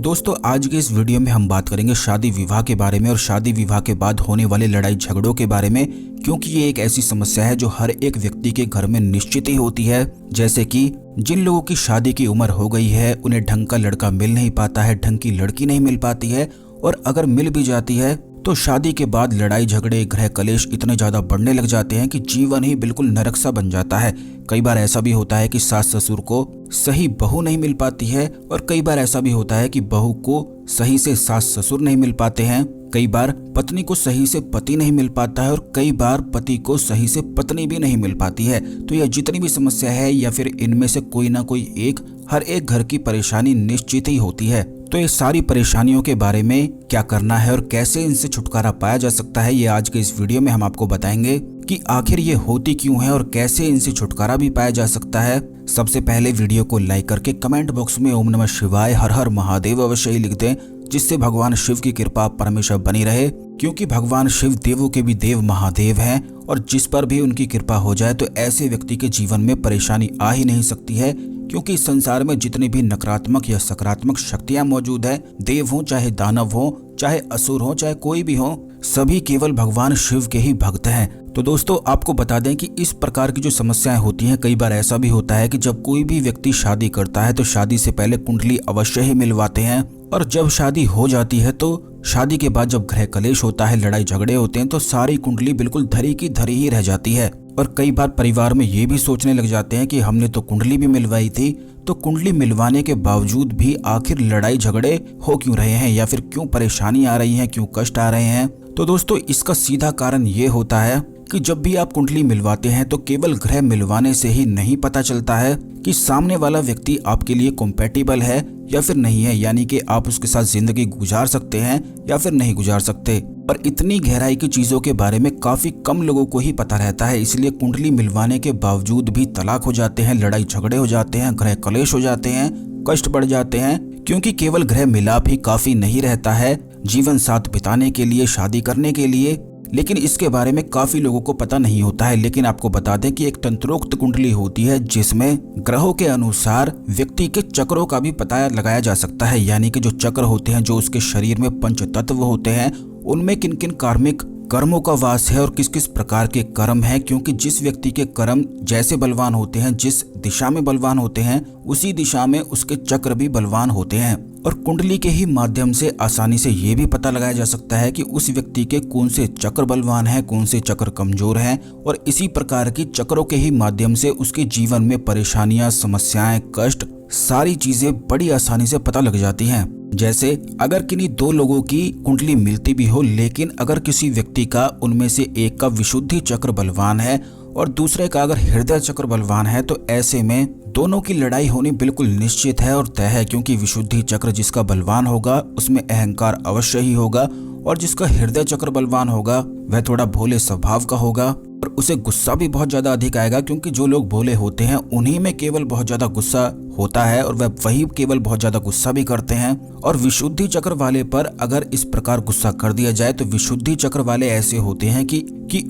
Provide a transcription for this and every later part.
दोस्तों आज के इस वीडियो में हम बात करेंगे शादी विवाह के बारे में और शादी विवाह के बाद होने वाले लड़ाई झगड़ों के बारे में, क्योंकि ये एक ऐसी समस्या है जो हर एक व्यक्ति के घर में निश्चित ही होती है। जैसे कि जिन लोगों की शादी की उम्र हो गई है उन्हें ढंग का लड़का मिल नहीं पाता है, ढंग की लड़की नहीं मिल पाती है, और अगर मिल भी जाती है तो शादी के बाद लड़ाई झगड़े गृह कलेश इतने ज्यादा बढ़ने लग जाते हैं कि जीवन ही बिल्कुल नरक सा बन जाता है। कई बार ऐसा भी होता है कि सास ससुर को सही बहू नहीं मिल पाती है, और कई बार ऐसा भी होता है कि बहू को सही से सास ससुर नहीं मिल पाते हैं। कई बार पत्नी को सही से पति नहीं मिल पाता है, और कई बार पति को सही से पत्नी भी नहीं मिल पाती है। तो यह जितनी भी समस्या है या फिर इनमें से कोई ना कोई एक हर एक घर की परेशानी निश्चित ही होती है। तो ये सारी परेशानियों के बारे में क्या करना है और कैसे इनसे छुटकारा पाया जा सकता है, ये आज के इस वीडियो में हम आपको बताएंगे कि आखिर ये होती क्यों है और कैसे इनसे छुटकारा भी पाया जा सकता है। सबसे पहले वीडियो को लाइक करके कमेंट बॉक्स में ओम नमः शिवाय हर हर महादेव अवश्य ही लिख दें, जिससे भगवान शिव की कृपा परमेश्वर बनी रहे, क्योंकि भगवान शिव देवों के भी देव महादेव हैं, और जिस पर भी उनकी कृपा हो जाए तो ऐसे व्यक्ति के जीवन में परेशानी आ ही नहीं सकती है। क्योंकि इस संसार में जितनी भी नकारात्मक या सकारात्मक शक्तियां मौजूद है, देव हो चाहे दानव हो चाहे असुर हो चाहे कोई भी हो, सभी केवल भगवान शिव के ही भक्त हैं। तो दोस्तों आपको बता दें कि इस प्रकार की जो समस्याएं होती हैं, कई बार ऐसा भी होता है कि जब कोई भी व्यक्ति शादी करता है तो शादी से पहले कुंडली अवश्य ही मिलवाते हैं, और जब शादी हो जाती है तो शादी के बाद जब गृह कलेश होता है, लड़ाई झगड़े होते हैं, तो सारी कुंडली बिल्कुल धरी की धरी ही रह जाती है। और कई बार परिवार में ये भी सोचने लग जाते हैं कि हमने तो कुंडली भी मिलवाई थी, तो कुंडली मिलवाने के बावजूद भी आखिर लड़ाई झगड़े हो क्यों रहे हैं, या फिर क्यों परेशानी आ रही है, क्यों कष्ट आ रहे हैं। तो दोस्तों इसका सीधा कारण ये होता है कि जब भी आप कुंडली मिलवाते हैं तो केवल ग्रह मिलवाने से ही नहीं पता चलता है कि सामने वाला व्यक्ति आपके लिए कॉम्पैटिबल है या फिर नहीं है, यानी कि आप उसके साथ जिंदगी गुजार सकते हैं या फिर नहीं गुजार सकते। पर इतनी गहराई की चीजों के बारे में काफी कम लोगों को ही पता रहता है, इसलिए कुंडली मिलवाने के बावजूद भी तलाक हो जाते हैं, लड़ाई झगड़े हो जाते हैं, गृह कलेश हो जाते हैं, कष्ट बढ़ जाते हैं, क्योंकि केवल गृह मिलाप ही काफी नहीं रहता है जीवन साथ बिताने के लिए, शादी करने के लिए। लेकिन इसके बारे में काफी लोगों को पता नहीं होता है। लेकिन आपको बता दें कि एक तंत्रोक्त कुंडली होती है जिसमें ग्रहों के अनुसार व्यक्ति के चक्रों का भी पता लगाया जा सकता है, यानी कि जो चक्र होते हैं, जो उसके शरीर में पंच तत्व होते हैं, उनमें किन किन कार्मिक कर्मों का वास है और किस किस प्रकार के कर्म है। क्योंकि जिस व्यक्ति के कर्म जैसे बलवान होते हैं, जिस दिशा में बलवान होते हैं, उसी दिशा में उसके चक्र भी बलवान होते हैं। और कुंडली के ही माध्यम से आसानी से ये भी पता लगाया जा सकता है कि उस व्यक्ति के कौन से चक्र बलवान हैं, कौन से चक्र कमजोर हैं, और इसी प्रकार की चक्रों के ही माध्यम से उसके जीवन में परेशानियां, समस्याएं, कष्ट, सारी चीजें बड़ी आसानी से पता लग जाती हैं। जैसे अगर किन्हीं दो लोगों की कुंडली मिलती भी हो, लेकिन अगर किसी व्यक्ति का उनमें से एक का विशुद्धि चक्र बलवान है और दूसरे का अगर हृदय चक्र बलवान है, तो ऐसे में दोनों की लड़ाई होनी बिल्कुल निश्चित है और तय है। क्योंकि विशुद्धि चक्र जिसका बलवान होगा उसमें अहंकार अवश्य ही होगा, और जिसका हृदय चक्र बलवान होगा वह थोड़ा भोले स्वभाव का होगा, और उसे गुस्सा भी बहुत ज्यादा अधिक आएगा। क्योंकि जो लोग भोले होते हैं उन्हीं में केवल बहुत ज्यादा गुस्सा होता है, और वह वही केवल बहुत ज्यादा गुस्सा भी करते हैं। और विशुद्धि चक्र वाले पर अगर इस प्रकार गुस्सा कर दिया जाए तो विशुद्धि चक्र वाले ऐसे होते हैं कि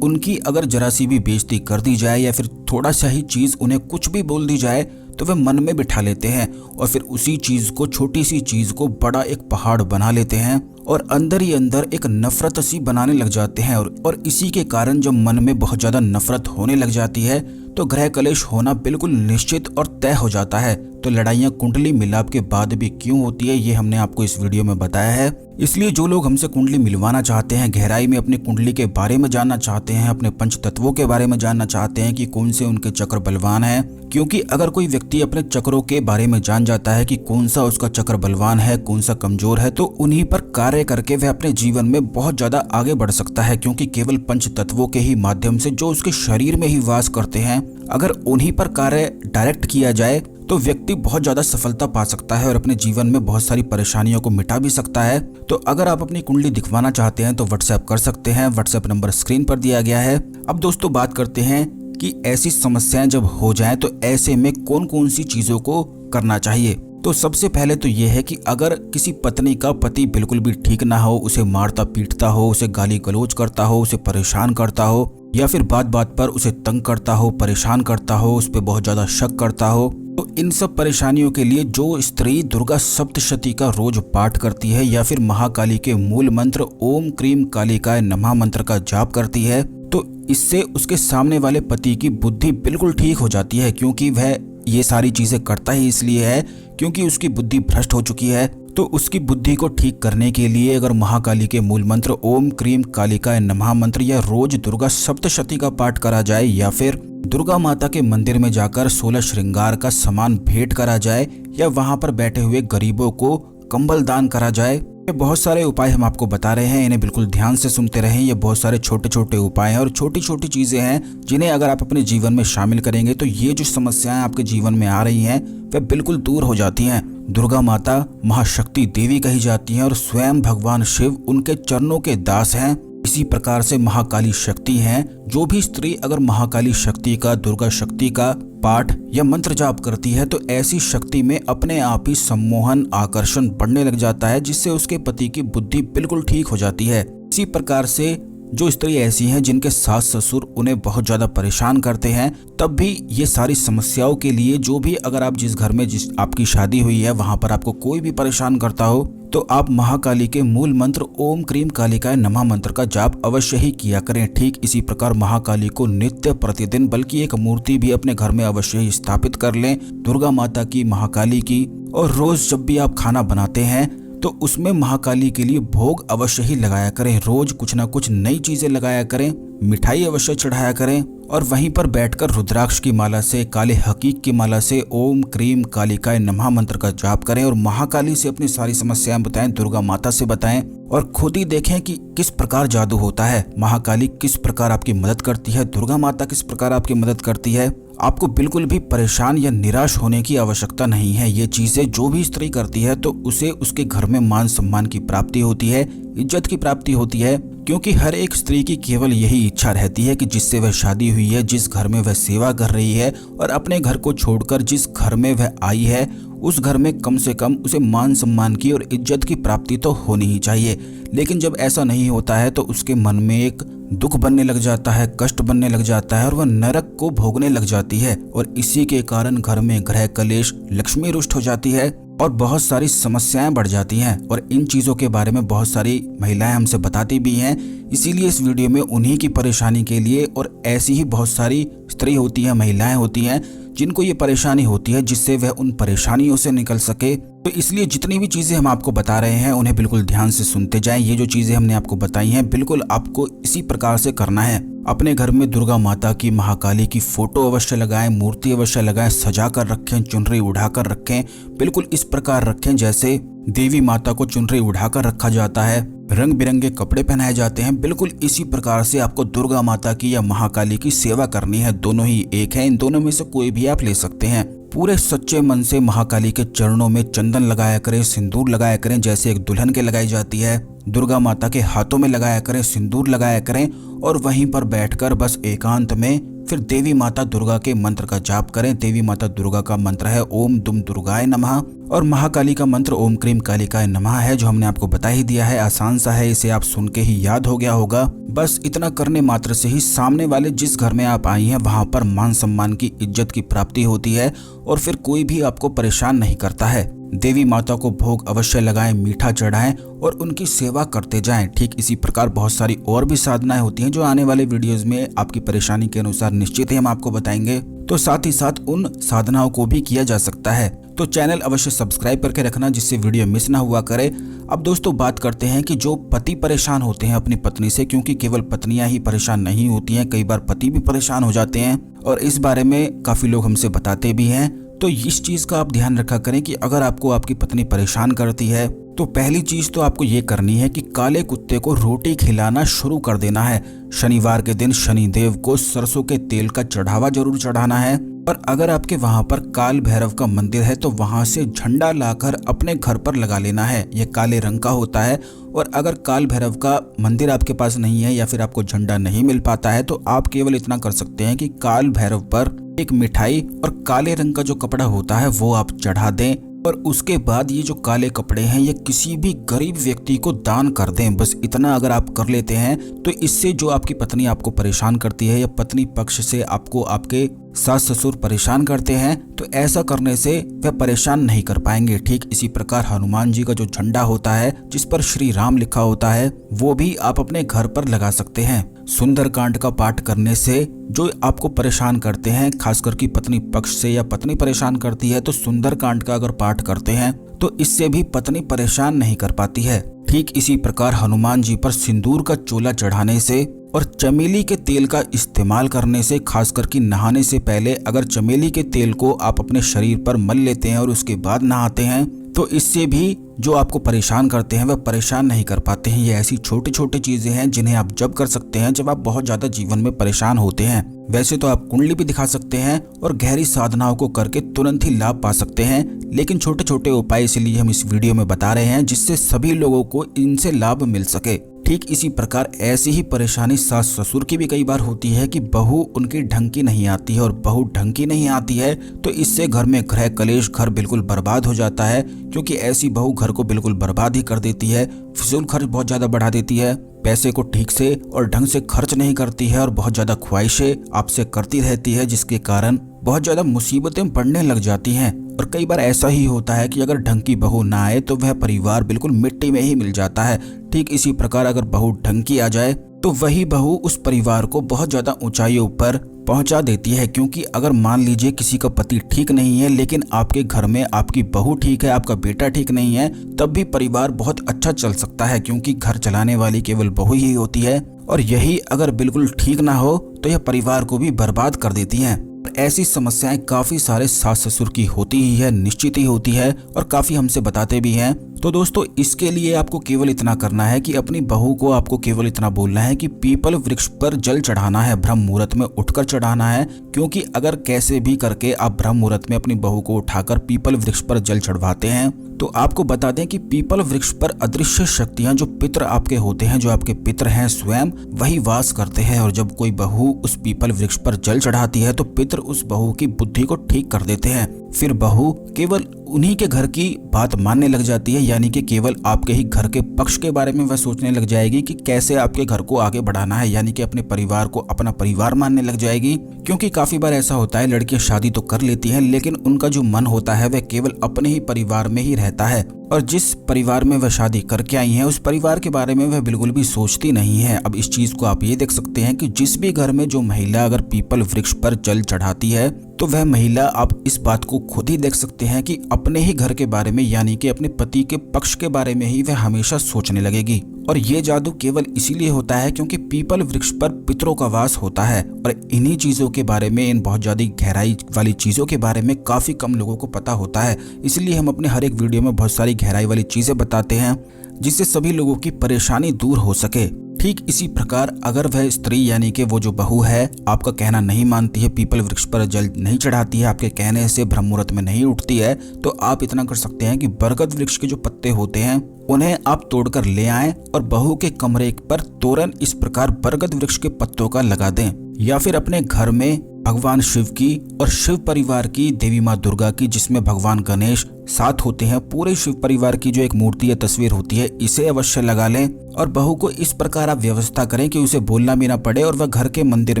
उनकी अगर जरा सी भी बेइज्जती कर दी जाए या फिर थोड़ा सा ही चीज उन्हें कुछ भी बोल दी जाए तो वे मन में बिठा लेते हैं, और फिर उसी चीज को, छोटी सी चीज को बड़ा एक पहाड़ बना लेते हैं, और अंदर ही अंदर एक नफरत सी बनाने लग जाते हैं। और इसी के कारण जब मन में बहुत ज्यादा नफरत होने लग जाती है तो गृह कलेश होना बिल्कुल निश्चित और तय हो जाता है। तो लड़ाइयाँ कुंडली मिलाप के बाद भी क्यों होती है, ये हमने आपको इस वीडियो में बताया है। इसलिए जो लोग हमसे कुंडली मिलवाना चाहते हैं, गहराई में अपनी कुंडली के बारे में जानना चाहते हैं, अपने पंच तत्वों के बारे में जानना चाहते हैं कि कौन से उनके चक्र बलवान हैं, क्योंकि अगर कोई व्यक्ति अपने चक्रों के बारे में जान जाता है कि कौन सा उसका चक्र बलवान है, कौन सा कमजोर है, तो उन्हीं पर कार्य करके वह अपने जीवन में बहुत ज्यादा आगे बढ़ सकता है। क्योंकि केवल पंच तत्वों के ही माध्यम से जो उसके शरीर में ही वास करते हैं, अगर उन्हीं पर कार्य डायरेक्ट किया जाए तो व्यक्ति बहुत ज्यादा सफलता पा सकता है और अपने जीवन में बहुत सारी परेशानियों को मिटा भी सकता है। तो अगर आप अपनी कुंडली दिखवाना चाहते हैं तो व्हाट्सएप कर सकते हैं, व्हाट्सएप नंबर स्क्रीन पर दिया गया है। अब दोस्तों बात करते हैं कि ऐसी समस्याएं जब हो जाएं तो ऐसे में कौन कौन सी चीजों को करना चाहिए। तो सबसे पहले तो ये है कि अगर किसी पत्नी का पति बिल्कुल भी ठीक ना हो, उसे मारता पीटता हो, उसे गाली गलौज करता हो, उसे परेशान करता हो, या फिर बात बात पर उसे तंग करता हो, परेशान करता हो, उस पर बहुत ज्यादा शक करता हो, तो इन सब परेशानियों के लिए जो स्त्री दुर्गा सप्तशती का रोज पाठ करती है या फिर महाकाली के मूल मंत्र ओम क्रीम कालिकाय नमः मंत्र का जाप करती है, तो इससे उसके सामने वाले पति की बुद्धि बिल्कुल ठीक हो जाती है। क्योंकि वह ये सारी चीजें करता ही इसलिए है क्योंकि उसकी बुद्धि भ्रष्ट हो चुकी है। तो उसकी बुद्धि को ठीक करने के लिए अगर महाकाली के मूल मंत्र ओम क्रीम कालिकाय नमः मंत्र या रोज दुर्गा सप्तशती का पाठ करा जाए या फिर दुर्गा माता के मंदिर में जाकर 16 श्रृंगार का सामान भेंट करा जाए या वहां पर बैठे हुए गरीबों को कंबल दान करा जाए, ये बहुत सारे उपाय हम आपको बता रहे हैं। इन्हें बिल्कुल ध्यान से सुनते रहें। ये बहुत सारे छोटे छोटे उपाय हैं और छोटी छोटी चीजें हैं जिन्हें अगर आप अपने जीवन में शामिल करेंगे तो ये जो समस्याएं आपके जीवन में आ रही हैं वह बिल्कुल दूर हो जाती हैं। दुर्गा माता महाशक्ति देवी कही जाती हैं और स्वयं भगवान शिव उनके चरणों के दास हैं। इसी प्रकार से महाकाली शक्ति हैं। जो भी स्त्री अगर महाकाली शक्ति का, दुर्गा शक्ति का पाठ या मंत्र जाप करती है तो ऐसी शक्ति में अपने आप ही सम्मोहन आकर्षण बढ़ने लग जाता है, जिससे उसके पति की बुद्धि बिल्कुल ठीक हो जाती है। इसी प्रकार से जो स्त्री ऐसी हैं जिनके सास ससुर उन्हें बहुत ज्यादा परेशान करते हैं, तब भी ये सारी समस्याओं के लिए जो भी अगर आप जिस घर में जिस आपकी शादी हुई है वहां पर आपको कोई भी परेशान करता हो तो आप महाकाली के मूल मंत्र ओम क्रीम कालिकाय नमः मंत्र का जाप अवश्य ही किया करें। ठीक इसी प्रकार महाकाली को नित्य प्रतिदिन बल्कि एक मूर्ति भी अपने घर में अवश्य ही स्थापित कर लें, दुर्गा माता की, महाकाली की। और रोज जब भी आप खाना बनाते हैं तो उसमें महाकाली के लिए भोग अवश्य ही लगाया करें। रोज कुछ ना कुछ नई चीजें लगाया करें, मिठाई अवश्य चढ़ाया करें और वहीं पर बैठकर रुद्राक्ष की माला से, काले हकीक की माला से ओम क्रीम कालिकाय नमः मंत्र का जाप करें और महाकाली से अपनी सारी समस्याएं बताएं, दुर्गा माता से बताएं और खुद ही देखें कि किस प्रकार जादू होता है, महाकाली किस प्रकार आपकी मदद करती है, दुर्गा माता किस प्रकार आपकी मदद करती है। आपको बिल्कुल भी परेशान या निराश होने की आवश्यकता नहीं है। ये चीजें जो भी स्त्री करती है तो उसे उसके घर में मान सम्मान की प्राप्ति होती है, इज्जत की प्राप्ति होती है। क्योंकि हर एक स्त्री की केवल यही इच्छा रहती है कि जिससे वह शादी हुई है, जिस घर में वह सेवा कर रही है और अपने घर को छोड़कर जिस घर में वह आई है उस घर में कम से कम उसे मान सम्मान की और इज्जत की प्राप्ति तो होनी ही चाहिए। लेकिन जब ऐसा नहीं होता है तो उसके मन में एक दुख बनने लग जाता है, कष्ट बनने लग जाता है और वह नरक को भोगने लग जाती है और इसी के कारण घर में ग्रह कलेश, लक्ष्मी रुष्ट हो जाती है और बहुत सारी समस्याएं बढ़ जाती हैं। और इन चीजों के बारे में बहुत सारी महिलाएं हमसे बताती भी हैं। इसीलिए इस वीडियो में उन्हीं की परेशानी के लिए और ऐसी ही बहुत सारी स्त्री होती हैं, महिलाएं होती हैं जिनको ये परेशानी होती है, जिससे वह उन परेशानियों से निकल सके। तो इसलिए जितनी भी चीजें हम आपको बता रहे हैं उन्हें बिल्कुल ध्यान से सुनते जाएं। ये जो चीजें हमने आपको बताई हैं बिल्कुल आपको इसी प्रकार से करना है। अपने घर में दुर्गा माता की, महाकाली की फोटो अवश्य लगाएं, मूर्ति अवश्य लगाएं, सजा कर रखें, चुनरी उड़ाकर रखें। बिल्कुल इस प्रकार रखें जैसे देवी माता को चुनरी उड़ाकर रखा जाता है, रंग बिरंगे कपड़े पहनाए जाते हैं। बिल्कुल इसी प्रकार से आपको दुर्गा माता की या महाकाली की सेवा करनी है। दोनों ही एक है, इन दोनों में से कोई भी आप ले सकते हैं। पूरे सच्चे मन से महाकाली के चरणों में चंदन लगाया करें, सिंदूर लगाया करें जैसे एक दुल्हन के लगाई जाती है। दुर्गा माता के हाथों में लगाया करें, सिंदूर लगाया करें और वहीं पर बैठकर बस एकांत में फिर देवी माता दुर्गा के मंत्र का जाप करें। देवी माता दुर्गा का मंत्र है ओम दुम दुर्गाय नमः और महाकाली का मंत्र ओम क्रीम कालिकाय नमः है, जो हमने आपको बता ही दिया है। आसान सा है, इसे आप सुन के ही याद हो गया होगा। बस इतना करने मात्र से ही सामने वाले जिस घर में आप आई हैं वहां पर मान सम्मान की, इज्जत की प्राप्ति होती है और फिर कोई भी आपको परेशान नहीं करता है। देवी माता को भोग अवश्य लगाएं, मीठा चढ़ाएं और उनकी सेवा करते जाएं। ठीक इसी प्रकार बहुत सारी और भी साधनाएं होती हैं जो आने वाले वीडियोस में आपकी परेशानी के अनुसार निश्चित ही हम आपको बताएंगे। तो साथ ही साथ उन साधनाओं को भी किया जा सकता है। तो चैनल अवश्य सब्सक्राइब करके रखना जिससे वीडियो मिस ना हुआ करे। अब दोस्तों बात करते हैं कि जो पति परेशान होते हैं अपनी पत्नी से, क्योंकि केवल पत्नियां ही परेशान नहीं होती हैं, कई बार पति भी परेशान हो जाते हैं और इस बारे में काफी लोग हमसे बताते भी हैं। तो इस चीज का आप ध्यान रखा करें कि अगर आपको आपकी पत्नी परेशान करती है तो पहली चीज तो आपको ये करनी है कि काले कुत्ते को रोटी खिलाना शुरू कर देना है। शनिवार के दिन शनिदेव को सरसों के तेल का चढ़ावा जरूर चढ़ाना है। और अगर आपके वहां पर काल भैरव का मंदिर है तो वहां से झंडा लाकर अपने घर पर लगा लेना है। यह काले रंग का होता है। और अगर काल भैरव का मंदिर आपके पास नहीं है या फिर आपको झंडा नहीं मिल पाता है तो आप केवल इतना कर सकते हैं कि काल भैरव पर एक मिठाई और काले रंग का जो कपड़ा होता है वो आप चढ़ा दें और उसके बाद ये जो काले कपड़े हैं ये किसी भी गरीब व्यक्ति को दान कर दें। बस इतना अगर आप कर लेते हैं तो इससे जो आपकी पत्नी आपको परेशान करती है या पत्नी पक्ष से आपको आपके सास ससुर परेशान करते हैं तो ऐसा करने से वह परेशान नहीं कर पाएंगे। ठीक इसी प्रकार हनुमान जी का जो झंडा होता है जिस पर श्री राम लिखा होता है वो भी आप अपने घर पर लगा सकते हैं। सुंदरकांड का पाठ करने से जो आपको परेशान करते हैं, खासकर की पत्नी पक्ष से या पत्नी परेशान करती है, तो सुंदरकांड का अगर पाठ करते हैं तो इससे भी पत्नी परेशान नहीं कर पाती है। ठीक इसी प्रकार हनुमान जी पर सिंदूर का चोला चढ़ाने से और चमेली के तेल का इस्तेमाल करने से, खासकर कि नहाने से पहले अगर चमेली के तेल को आप अपने शरीर पर मल लेते हैं और उसके बाद नहाते हैं तो इससे भी जो आपको परेशान करते हैं वह परेशान नहीं कर पाते हैं। ये ऐसी छोटी छोटी चीजें हैं जिन्हें आप जब कर सकते हैं जब आप बहुत ज्यादा जीवन में परेशान होते हैं। वैसे तो आप कुंडली भी दिखा सकते हैं और गहरी साधनाओं को करके तुरंत ही लाभ पा सकते हैं, लेकिन छोटे छोटे उपाय इसलिए हम इस वीडियो में बता रहे हैं जिससे सभी लोगों को इनसे लाभ मिल सके। ठीक इसी प्रकार ऐसी ही परेशानी सास ससुर की भी कई बार होती है कि बहू उनकी ढंग की नहीं आती है, और बहू ढंग की नहीं आती है तो इससे घर में गृह कलेश, घर बिल्कुल बर्बाद हो जाता है, क्योंकि ऐसी बहू घर को बिल्कुल बर्बाद ही कर देती है, फिजूल खर्च बहुत ज्यादा बढ़ा देती है, पैसे को ठीक से और ढंग से खर्च नहीं करती है और बहुत ज्यादा ख्वाहिशें आपसे करती रहती है, जिसके कारण बहुत ज्यादा मुसीबतें बढ़ने लग जाती हैं। और कई बार ऐसा ही होता है कि अगर ढंग की बहू ना आए तो वह परिवार बिल्कुल मिट्टी में ही मिल जाता है। ठीक इसी प्रकार अगर बहू ढंग की आ जाए तो वही बहू उस परिवार को बहुत ज्यादा ऊंचाइयों पर पहुंचा देती है, क्योंकि अगर मान लीजिए किसी का पति ठीक नहीं है लेकिन आपके घर में आपकी बहू ठीक है, आपका बेटा ठीक नहीं है, तब भी परिवार बहुत अच्छा चल सकता है, क्योंकि घर चलाने वाली केवल बहू ही होती है। और यही अगर बिल्कुल ठीक ना हो तो यह परिवार को भी बर्बाद कर देती है। ऐसी समस्याएं काफी सारे सास ससुर की होती ही है, निश्चित ही होती है, और काफी हमसे बताते भी हैं। तो दोस्तों इसके लिए आपको केवल इतना करना है कि अपनी बहू को आपको केवल इतना बोलना है कि पीपल वृक्ष पर जल चढ़ाना है, ब्रह्म मुहूर्त में उठकर चढ़ाना है, क्योंकि अगर कैसे भी करके आप ब्रह्म मुहूर्त में अपनी बहू को उठाकर पीपल वृक्ष पर जल चढ़वाते हैं तो आपको बता दें कि पीपल वृक्ष पर अदृश्य शक्तियां, जो पितर आपके होते हैं, जो आपके पितर हैं स्वयं, वही वास करते हैं। और जब कोई बहू उस पीपल वृक्ष पर जल चढ़ाती है तो पितर उस बहू की बुद्धि को ठीक कर देते हैं। फिर बहू केवल उन्हीं के घर की बात मानने लग जाती है, यानी कि केवल आपके ही घर के पक्ष के बारे में वह सोचने लग जाएगी कि कैसे आपके घर को आगे बढ़ाना है, यानी कि अपने परिवार को अपना परिवार मानने लग जाएगी। क्योंकि काफी बार ऐसा होता है लड़कियां शादी तो कर लेती हैं लेकिन उनका जो मन होता है वह केवल अपने ही परिवार में ही रहता है, और जिस परिवार में वह शादी करके आई हैं उस परिवार के बारे में वह बिल्कुल भी सोचती नहीं है। अब इस चीज को आप ये देख सकते हैं कि जिस भी घर में जो महिला अगर पीपल वृक्ष पर जल चढ़ाती है तो वह महिला, आप इस बात को खुद ही देख सकते हैं कि अपने ही घर के बारे में, यानी कि अपने पति के पक्ष के बारे में ही वह हमेशा सोचने लगेगी। और ये जादू केवल इसीलिए होता है क्योंकि पीपल वृक्ष पर पितरों का वास होता है, और इन्हीं चीजों के बारे में, इन बहुत ज्यादा गहराई वाली चीजों के बारे में काफी कम लोगों को पता होता है। इसलिए हम अपने हर एक वीडियो में बहुत सारी गहराई वाली चीजें बताते हैं जिससे सभी लोगों की परेशानी दूर हो सके। ठीक इसी प्रकार अगर वह स्त्री, यानी कि वो जो बहू है, आपका कहना नहीं मानती है, पीपल वृक्ष पर जल नहीं चढ़ाती है, आपके कहने से ब्रह्म मुहूर्त में नहीं उठती है, तो आप इतना कर सकते हैं कि बरगद वृक्ष के जो पत्ते होते हैं उन्हें आप तोड़कर ले आएं और बहू के कमरे पर तोरण इस प्रकार बरगद वृक्ष के पत्तों का लगा दें, या फिर अपने घर में भगवान शिव की और शिव परिवार की देवी माँ दुर्गा की, जिसमें भगवान गणेश साथ होते हैं, पूरे शिव परिवार की जो एक मूर्ति या तस्वीर होती है, इसे अवश्य लगा लें। और बहू को इस प्रकार आप व्यवस्था करें कि उसे बोलना भी ना पड़े और वह घर के मंदिर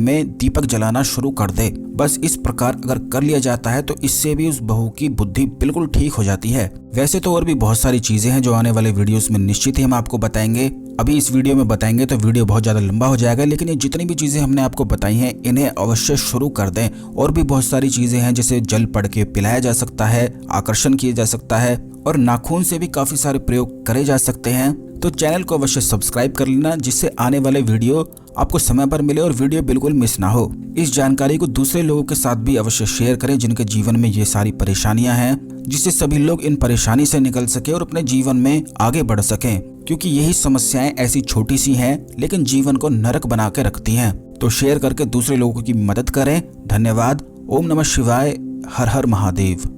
में दीपक जलाना शुरू कर दे। बस इस प्रकार अगर कर लिया जाता है तो इससे भी उस बहू की बुद्धि बिल्कुल ठीक हो जाती है। वैसे तो और भी बहुत सारी चीजें हैं जो आने वाले वीडियोस में निश्चित ही हम आपको बताएंगे। अभी इस वीडियो में बताएंगे तो वीडियो बहुत ज्यादा लंबा हो जाएगा, लेकिन ये जितनी भी चीजें हमने आपको बताई हैं इन्हें अवश्य शुरू कर दें। और भी बहुत सारी चीजें हैं जैसे जल पढ़ के पिलाया जा सकता है, आकर्षण किया जा सकता है, और नाखून से भी काफी सारे प्रयोग करे जा सकते हैं। तो चैनल को अवश्य सब्सक्राइब कर लेना जिससे आने वाले वीडियो आपको समय पर मिले और वीडियो बिल्कुल मिस ना हो। इस जानकारी को दूसरे लोगों के साथ भी अवश्य शेयर करें जिनके जीवन में ये सारी परेशानियां हैं, जिससे सभी लोग इन परेशानी से निकल सके और अपने जीवन में आगे बढ़ सकें, क्योंकि यही समस्याएं ऐसी छोटी सी हैं लेकिन जीवन को नरक बना के रखती हैं। तो शेयर करके दूसरे लोगों की मदद करें। धन्यवाद। ओम नमः शिवाय। हर हर महादेव।